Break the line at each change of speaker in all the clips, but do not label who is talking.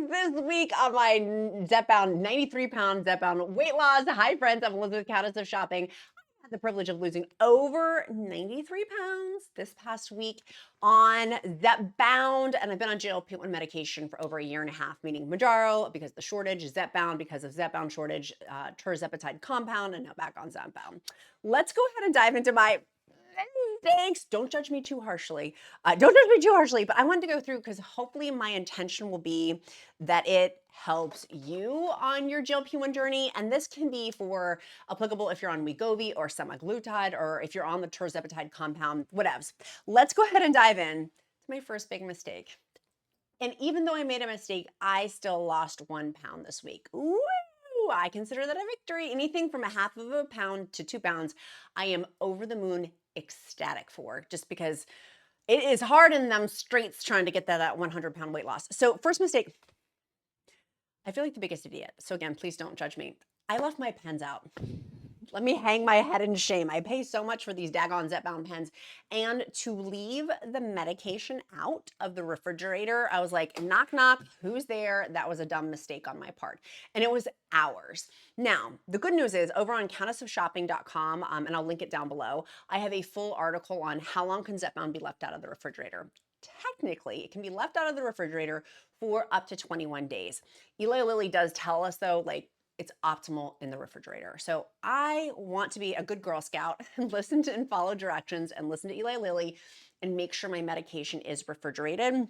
this week on my Zepbound 93-pound Zepbound weight loss. Hi, friends. I'm Elizabeth, Countess of Shopping. I had the privilege of losing over 93 pounds this past week on Zepbound, and I've been on GLP-1 medication for over a year and a half, meaning Mounjaro because of the shortage, Zepbound because of Zepbound shortage, Tirzepatide compound, and now back on Zepbound. Let's go ahead and dive into my mistakes. Don't judge me too harshly. Don't judge me too harshly, but I wanted to go through because hopefully my intention will be that it helps you on your GLP-1 journey. And this can be for applicable if you're on WEGOVY or semaglutide, or if you're on the Tirzepatide compound, whatevs. Let's go ahead and dive in to my first big mistake. And even though I made a mistake, I still lost 1 pound this week. Woo! I consider that a victory. Anything from a half of a pound to 2 pounds, I am over the moon ecstatic for, just because it is hard in them straights trying to get that 100-pound weight loss. So first mistake, I feel like the biggest idiot. So again, please don't judge me. I left my pens out. Let me hang my head in shame. I pay so much for these daggone Zepbound pens. And to leave the medication out of the refrigerator, I was like, knock, knock, who's there? That was a dumb mistake on my part. And it was hours. Now, the good news is over on countessofshopping.com, and I'll link it down below, I have a full article on how long can Zepbound be left out of the refrigerator. Technically, it can be left out of the refrigerator for up to 21 days. Eli Lilly does tell us though, like, it's optimal in the refrigerator. So I want to be a good Girl Scout and listen to and follow directions and listen to Eli Lilly and make sure my medication is refrigerated.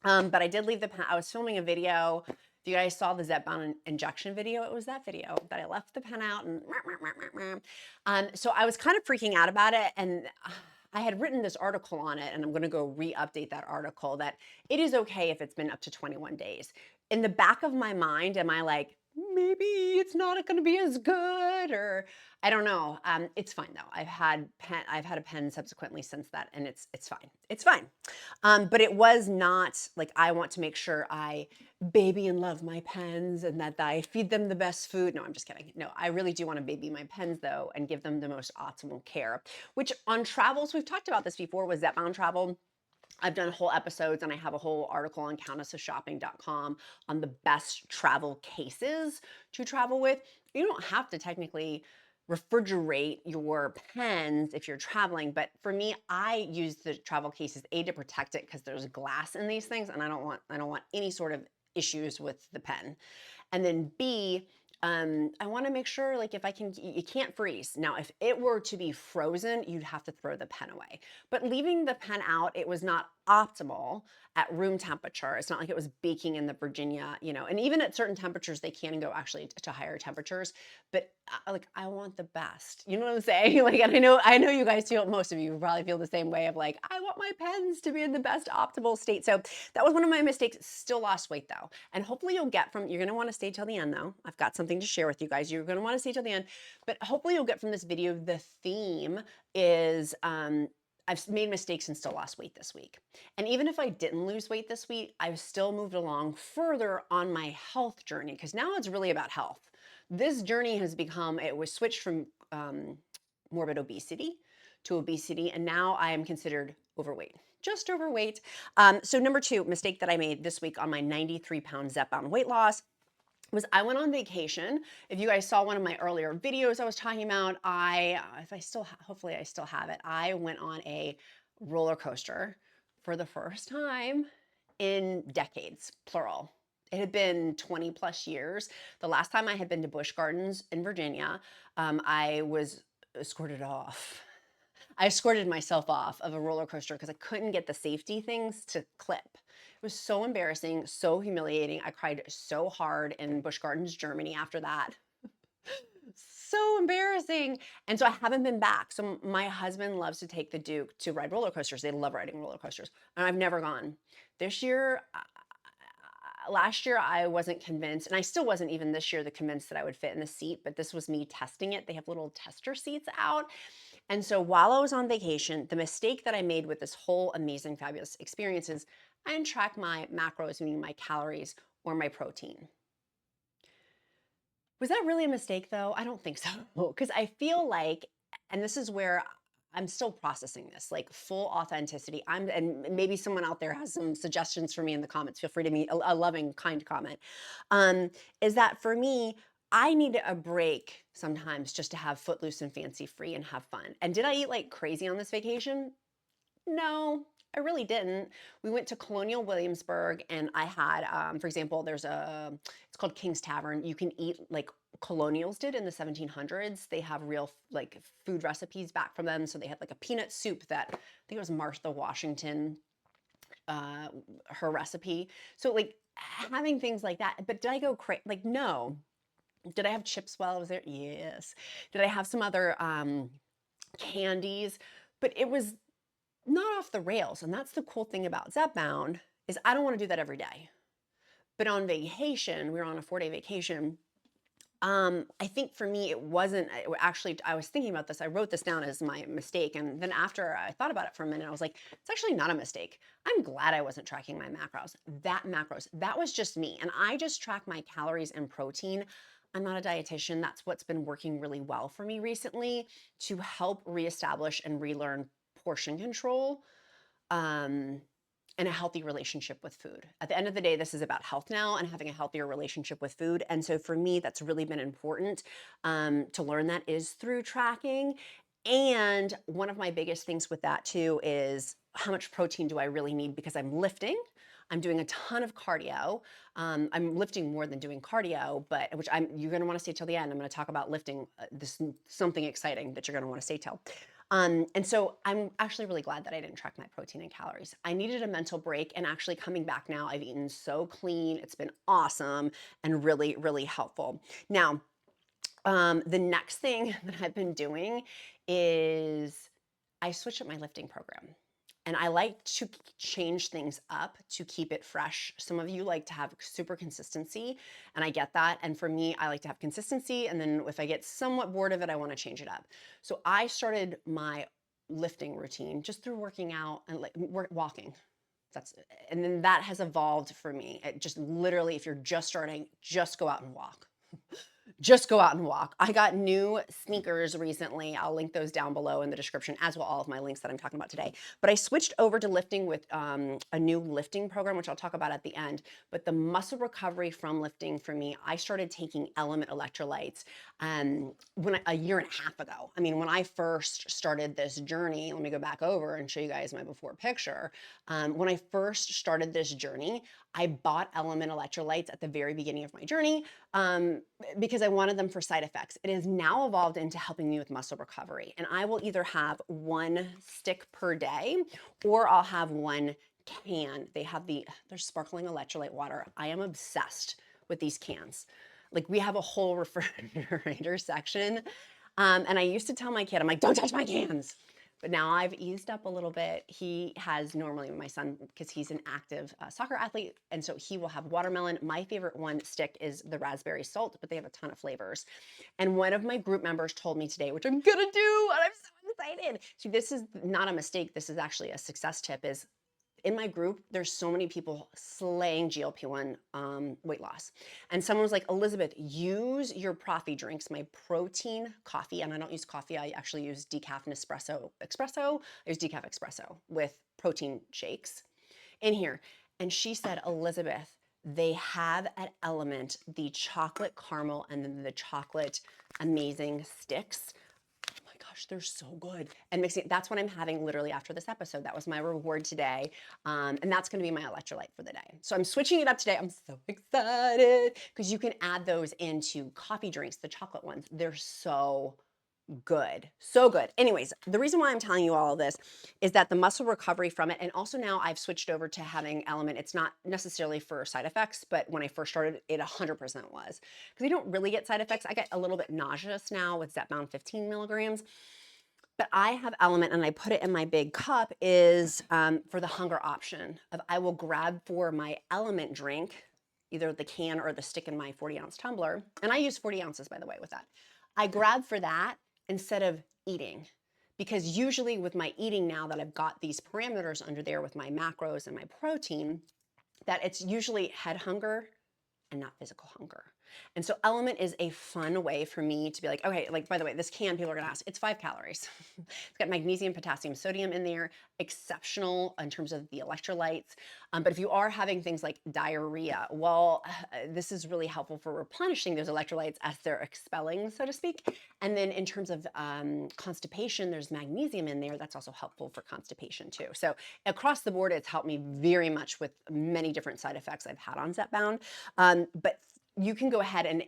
But I did leave the pen. I was filming a video. If you guys saw the Zepbound injection video, it was that video that I left the pen out and so I was kind of freaking out about it, and I had written this article on it, and I'm going to go re-update that article that it is okay if it's been up to 21 days. In the back of my mind, am I like, maybe it's not going to be as good, or I don't know. It's fine though. I've had a pen subsequently since that, and it's fine. It's fine. But it was not like, I want to make sure I baby and love my pens and that I feed them the best food. No, I'm just kidding. No, I really do want to baby my pens though and give them the most optimal care, which on travels, we've talked about this before with Zepbound travel. I've done whole episodes, and I have a whole article on countessofshopping.com on the best travel cases to travel with. You don't have to technically refrigerate your pens if you're traveling, but for me, I use the travel cases to protect it because there's glass in these things, and I don't want any sort of issues with the pen. And then B, I want to make sure, like, if I can, you can't freeze. Now, if it were to be frozen, you'd have to throw the pen away. But leaving the pen out, it was not optimal at room temperature. It's not like it was baking in the Virginia, and even at certain temperatures, they can go actually to higher temperatures. But like, I want the best. You know what I'm saying? Like, and I know you guys feel, most of you probably feel the same way of like, I want my pens to be in the best optimal state. So that was one of my mistakes. Still lost weight though. And hopefully you're going to want to stay till the end though. I've got something to share with you guys. You're going to want to stay till the end, but hopefully you'll get from this video, the theme is, I've made mistakes and still lost weight this week. And even if I didn't lose weight this week, I've still moved along further on my health journey, because now it's really about health. This journey has become, it was switched from morbid obesity to obesity, and now I am considered overweight, just overweight. So number 2 mistake that I made this week on my 93-pound Zepbound weight loss was I went on vacation. If you guys saw one of my earlier videos I was talking about, hopefully I still have it. I went on a roller coaster for the first time in decades, plural. It had been 20 plus years. The last time I had been to Busch Gardens in Virginia, I was escorted off. I escorted myself off of a roller coaster because I couldn't get the safety things to clip. It was so embarrassing, so humiliating. I cried so hard in Busch Gardens, Germany after that. So embarrassing. And so I haven't been back. So my husband loves to take the Duke to ride roller coasters. They love riding roller coasters. And I've never gone. This year, last year I wasn't convinced, and I still wasn't even this year convinced that I would fit in the seat, but this was me testing it. They have little tester seats out. And so while I was on vacation, the mistake that I made with this whole amazing, fabulous experience is I didn't track my macros, meaning my calories or my protein. Was that really a mistake though? I don't think so. Because I feel like, and this is where I'm still processing this, like full authenticity. And maybe someone out there has some suggestions for me in the comments. Feel free to me a loving, kind comment. Um, is that for me, I need a break sometimes just to have footloose and fancy free and have fun. And did I eat like crazy on this vacation? No, I really didn't. We went to Colonial Williamsburg and I had, for example, it's called King's Tavern. You can eat like colonials did in the 1700s. They have real like food recipes back from them. So they had like a peanut soup that I think it was Martha Washington, uh, her recipe. So like having things like that. But did I go crazy? Like, no. Did I have chips while I was there? Yes. Did I have some other candies? But it was not off the rails. And that's the cool thing about Zepbound is I don't want to do that every day. But on vacation, we were on a 4-day vacation. I think for me, it wasn't actually, I was thinking about this. I wrote this down as my mistake. And then after I thought about it for a minute, I was like, it's actually not a mistake. I'm glad I wasn't tracking my macros. That was just me. And I just track my calories and protein. I'm not a dietitian. That's what's been working really well for me recently to help reestablish and relearn portion control. And a healthy relationship with food. At the end of the day, this is about health now and having a healthier relationship with food. And so for me, that's really been important to learn that is through tracking. And one of my biggest things with that too is how much protein do I really need because I'm lifting. I'm doing a ton of cardio. I'm lifting more than doing cardio, but you're going to want to stay till the end. I'm going to talk about lifting something exciting that you're going to want to stay till. And so I'm actually really glad that I didn't track my protein and calories. I needed a mental break, and actually coming back now, I've eaten so clean. It's been awesome and really, really helpful. Now, the next thing that I've been doing is I switched up my lifting program. And I like to change things up to keep it fresh. Some of you like to have super consistency, and I get that. And for me, I like to have consistency. And then if I get somewhat bored of it, I want to change it up. So I started my lifting routine just through working out and like walking. And then that has evolved for me. It just literally, if you're just starting, just go out and walk. Just go out and walk. I got new sneakers recently. I'll link those down below in the description, as will all of my links that I'm talking about today. But I switched over to lifting with a new lifting program, which I'll talk about at the end. But the muscle recovery from lifting for me, I started taking LMNT electrolytes a year and a half ago. I mean, when I first started this journey, let me go back over and show you guys my before picture. When I first started this journey, I bought LMNT electrolytes at the very beginning of my journey because I wanted them for side effects. It has now evolved into helping me with muscle recovery. And I will either have one stick per day or I'll have one can. They're sparkling electrolyte water. I am obsessed with these cans. Like we have a whole refrigerator section. And I used to tell my kid, I'm like, don't touch my cans. But now I've eased up a little bit. He has normally, my son, because he's an active soccer athlete, and so he will have watermelon. My favorite one stick is the raspberry salt, but they have a ton of flavors. And one of my group members told me today, which I'm gonna do, and I'm so excited. See, this is not a mistake. This is actually a success tip is in my group, there's so many people slaying GLP-1 weight loss. And someone was like, Elizabeth, use your Profi drinks, my protein coffee. And I don't use coffee. I actually use decaf Nespresso espresso. I use decaf espresso with protein shakes in here. And she said, Elizabeth, they have at LMNT the chocolate caramel and then the chocolate amazing sticks. They're so good. And mixing, that's what I'm having literally after this episode. That was my reward today. And that's going to be my electrolyte for the day. So I'm switching it up today. I'm so excited because you can add those into coffee drinks, the chocolate ones. They're so good. So good. Anyways, the reason why I'm telling you all of this is that the muscle recovery from it, and also now I've switched over to having LMNT. It's not necessarily for side effects, but when I first started, it 100% was. Because you don't really get side effects. I get a little bit nauseous now with Zepbound 15 milligrams. But I have LMNT and I put it in my big cup is for the hunger option of I will grab for my LMNT drink, either the can or the stick in my 40-ounce tumbler. And I use 40 ounces, by the way, with that. I grab for that instead of eating. Because usually with my eating now that I've got these parameters under there with my macros and my protein, that it's usually head hunger and not physical hunger. And so Element is a fun way for me to be like, okay, like, by the way, this can, people are gonna ask, it's 5 calories. It's got magnesium, potassium, sodium in there, exceptional in terms of the electrolytes. But if you are having things like diarrhea, well, this is really helpful for replenishing those electrolytes as they're expelling, so to speak. And then in terms of constipation, there's magnesium in there. That's also helpful for constipation too. So across the board, it's helped me very much with many different side effects I've had on Zepbound. But you can go ahead and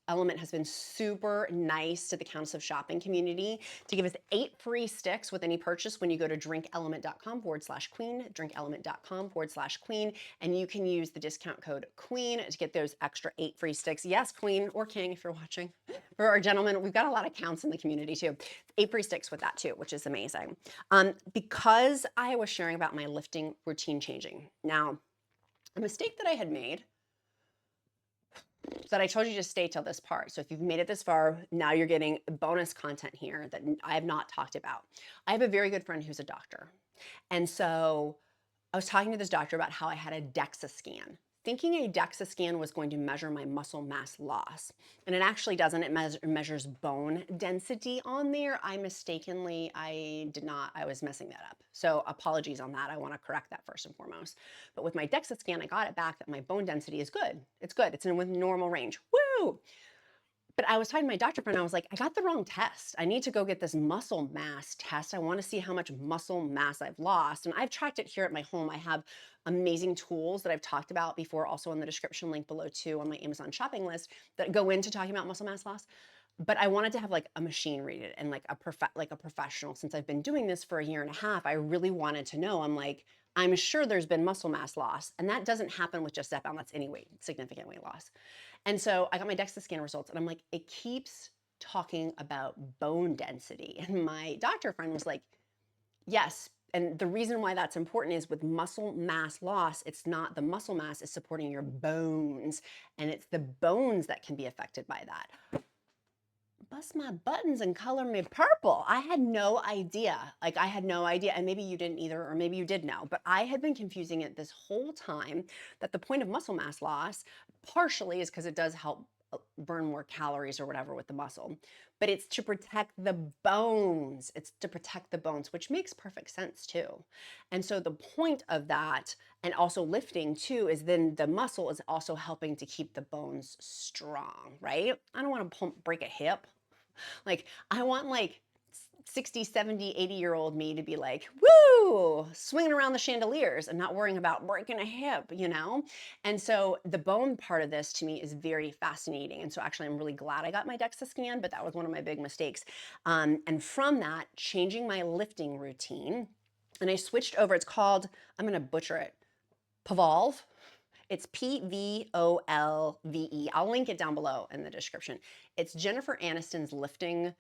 Element has been super nice to the Countess of Shopping community to give us 8 free sticks with any purchase when you go to drinkelement.com/queen, drinkelement.com/queen, and you can use the discount code QUEEN to get those extra 8 free sticks. Yes, Queen or King, if you're watching. For our gentlemen, we've got a lot of counts in the community too. 8 free sticks with that too, which is amazing. Because I was sharing about my lifting routine changing. Now, a mistake that I had made that I told you to stay till this part. So if you've made it this far, now you're getting bonus content here that I have not talked about. I have a very good friend who's a doctor. And so I was talking to this doctor about how I had a Dexa scan, thinking a Dexa scan was going to measure my muscle mass loss. And it actually doesn't. It measures bone density on there. I was messing that up. So apologies on that. I want to correct that first and foremost. But with my Dexa scan, I got it back that my bone density is good. It's good. It's in with normal range. Woo! But I was talking to my doctor friend, I was like, I got the wrong test. I need to go get this muscle mass test. I want to see how much muscle mass I've lost. And I've tracked it here at my home. I have amazing tools that I've talked about before, also in the description link below too on my Amazon shopping list that go into talking about muscle mass loss. But I wanted to have like a machine read it and like a professional. Since I've been doing this for a year and a half, I really wanted to know. I'm like, I'm sure there's been muscle mass loss, and that doesn't happen with just Zepbound. That's any weight, significant weight loss. And so I got my Dexa scan results, and I'm like, it keeps talking about bone density. And my doctor friend was like, yes. And the reason why that's important is with muscle mass loss, it's not the muscle mass is supporting your bones, and it's the bones that can be affected by that. Bust my buttons and color me purple. I had no idea. Like, I had no idea. And maybe you didn't either, or maybe you did know. But I had been confusing it this whole time that the point of muscle mass loss partially is because it does help burn more calories or whatever with the muscle. But it's to protect the bones. It's to protect the bones, which makes perfect sense too. And so the point of that, and also lifting too, is then the muscle is also helping to keep the bones strong, right? I don't want to break a hip. Like, I want like 60, 70, 80-year-old me to be like, woo, swinging around the chandeliers and not worrying about breaking a hip, you know? And so the bone part of this to me is very fascinating. And so actually, I'm really glad I got my Dexa scan, but that was one of my big mistakes. And from that, changing my lifting routine, and I switched over, it's called, I'm gonna butcher it, Pvolve. It's Pvolve. I'll link it down below in the description. It's Jennifer Aniston's lifting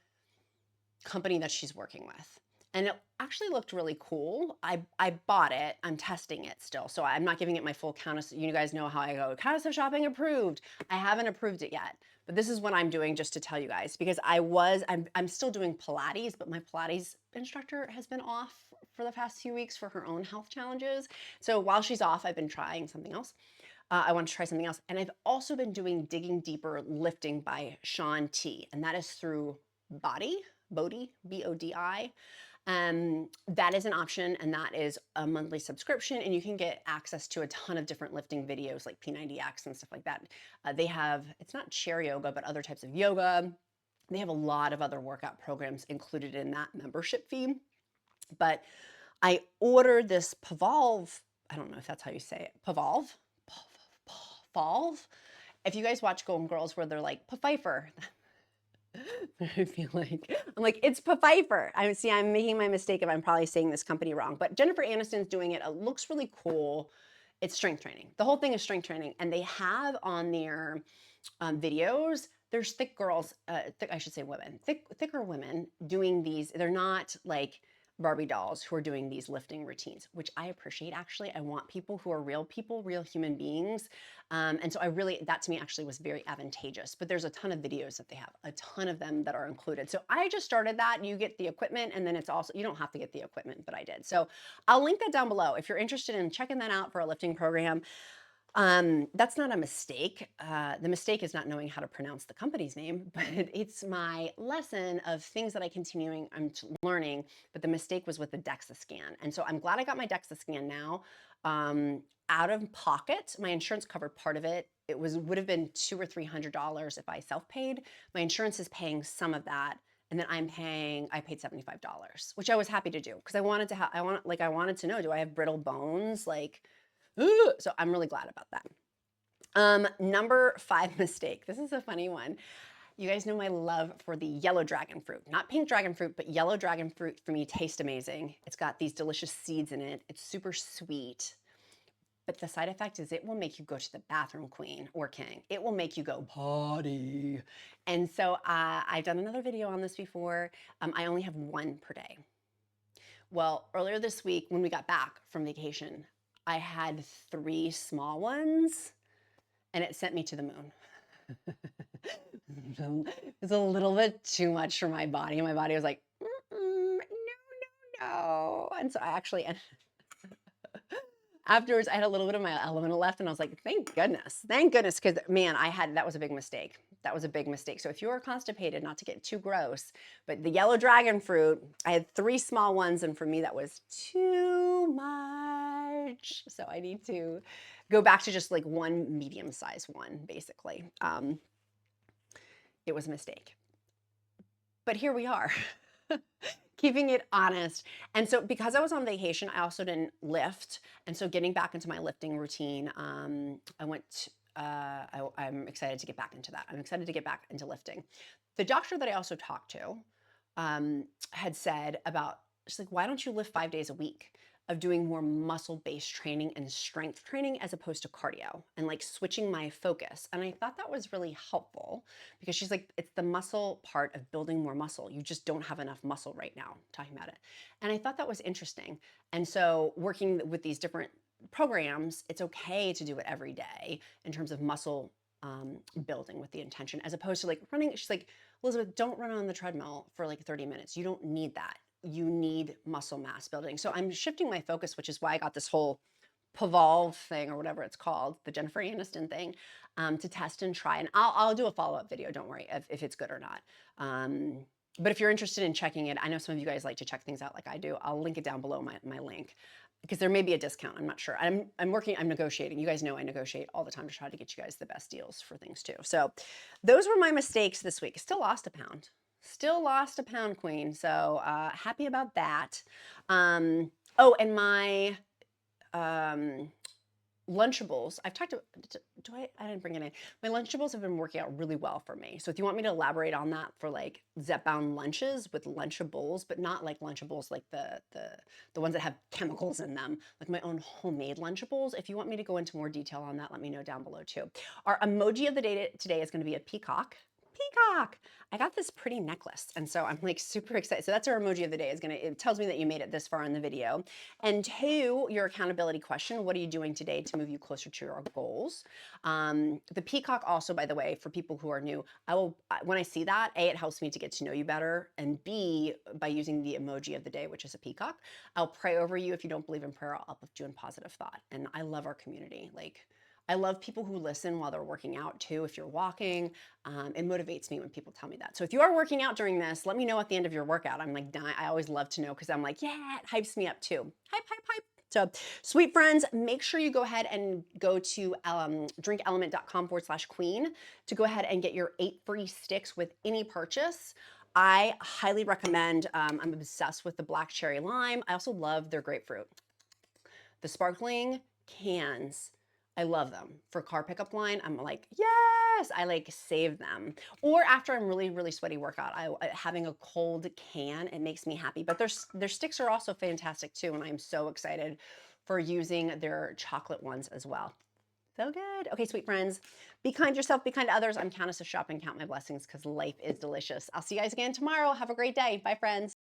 company that she's working with. And it actually looked really cool. I bought it. I'm testing it still. So I'm not giving it my full Countess. You guys know how I go. Countess of Shopping approved. I haven't approved it yet. But this is what I'm doing just to tell you guys, because I'm still doing Pilates, but my Pilates instructor has been off for the past few weeks for her own health challenges. So while she's off, I've been trying something else. I want to try something else. And I've also been doing Digging Deeper Lifting by Shaun T. And that is through Body, B-O-D-I. That is an option, and that is a monthly subscription, and you can get access to a ton of different lifting videos like P90X and stuff like that. They have, it's not chair yoga, but other types of yoga. They have a lot of other workout programs included in that membership fee. But I ordered this Pvolve, I don't know if that's how you say it, Pvolve? If you guys watch Golden Girls where they're like, Pfeiffer. I feel like, I'm like, it's Pfeiffer. I'm making my mistake if I'm probably saying this company wrong, but Jennifer Aniston's doing it. It looks really cool. It's strength training. The whole thing is strength training. And they have on their videos, there's thick girls, I should say women, thicker women doing these. They're not like Barbie dolls who are doing these lifting routines, which I appreciate actually. I want people who are real people, real human beings. And so that to me actually was very advantageous, but there's a ton of videos that they have, a ton of them that are included. So I just started that. You get the equipment, and then it's also, you don't have to get the equipment, but I did. So I'll link that down below if you're interested in checking that out for a lifting program. That's not a mistake. The mistake is not knowing how to pronounce the company's name, but it's my lesson of things that I'm learning. But the mistake was with the Dexa scan, and so I'm glad I got my Dexa scan now. Out of pocket, my insurance covered part of it. It would have been $200 or $300 if I self-paid. My insurance is paying some of that, and then I paid $75, which I was happy to do because I wanted to have, I wanted to know, do I have brittle bones? Like, so I'm really glad about that. Number 5 mistake. This is a funny one. You guys know my love for the yellow dragon fruit. Not pink dragon fruit, but yellow dragon fruit for me tastes amazing. It's got these delicious seeds in it. It's super sweet. But the side effect is it will make you go to the bathroom, queen or king. It will make you go potty. And so I've done another video on this before. I only have one per day. Well, earlier this week when we got back from vacation, I had 3 small ones and it sent me to the moon. It's a little bit too much for my body. My body was like, no, no, no. And so I actually, afterwards, I had a little bit of my elemental left and I was like, thank goodness, because man, that was a big mistake. That was a big mistake. So if you are constipated, not to get too gross, but the yellow dragon fruit, I had 3 small ones and for me that was too much. So I need to go back to just like one medium-sized one, basically. It was a mistake. But here we are. Keeping it honest. And so because I was on vacation, I also didn't lift. And so getting back into my lifting routine, I'm excited to get back into that. I'm excited to get back into lifting. The doctor that I also talked to had said she's like, why don't you lift 5 days a week of doing more muscle-based training and strength training as opposed to cardio and like switching my focus. And I thought that was really helpful because she's like, it's the muscle part of building more muscle. You just don't have enough muscle right now, talking about it. And I thought that was interesting. And so working with these different programs, it's okay to do it every day in terms of muscle building with the intention, as opposed to like running. She's like, Elizabeth, don't run on the treadmill for like 30 minutes. You don't need that. You need muscle mass building. So I'm shifting my focus, which is why I got this whole Pavolve thing or whatever it's called, the Jennifer Aniston thing, to test and try. And I'll do a follow-up video, don't worry, if it's good or not. But if you're interested in checking it, I know some of you guys like to check things out like I do. I'll link it down below my link because there may be a discount. I'm not sure. I'm negotiating. You guys know I negotiate all the time to try to get you guys the best deals for things too. So those were my mistakes this week. Still lost a pound. Still lost a pound, queen. So happy about that. Oh, and my Lunchables, I've talked about, I didn't bring it in. My Lunchables have been working out really well for me. So if you want me to elaborate on that for like Zepbound lunches with Lunchables, but not like Lunchables like the ones that have chemicals in them, like my own homemade Lunchables. If you want me to go into more detail on that, let me know down below too. Our emoji of the day today is going to be a peacock. Peacock. I got this pretty necklace and so I'm like super excited. So that's our emoji of the day. It tells me that you made it this far in the video. And 2, your accountability question, what are you doing today to move you closer to your goals? The peacock also, by the way, for people who are new, when I see that, A, it helps me to get to know you better, and B, by using the emoji of the day, which is a peacock, I'll pray over you. If you don't believe in prayer, I'll uplift you in positive thought. And I love our community. Like, I love people who listen while they're working out too. If you're walking, it motivates me when people tell me that. So if you are working out during this, let me know at the end of your workout. I'm like, I always love to know because I'm like, yeah, it hypes me up too. Hype, hype, hype. So sweet friends, make sure you go ahead and go to drinkelement.com/queen to go ahead and get your 8 free sticks with any purchase. I highly recommend, I'm obsessed with the black cherry lime. I also love their grapefruit. The sparkling cans, I love them. For car pickup line, I'm like, yes, I like save them. Or after I'm really, really sweaty workout, having a cold can, it makes me happy. But their sticks are also fantastic too, and I'm so excited for using their chocolate ones as well. So good. Okay, sweet friends, be kind to yourself, be kind to others. I'm Countess of Shop and Count My Blessings because life is delicious. I'll see you guys again tomorrow. Have a great day. Bye, friends.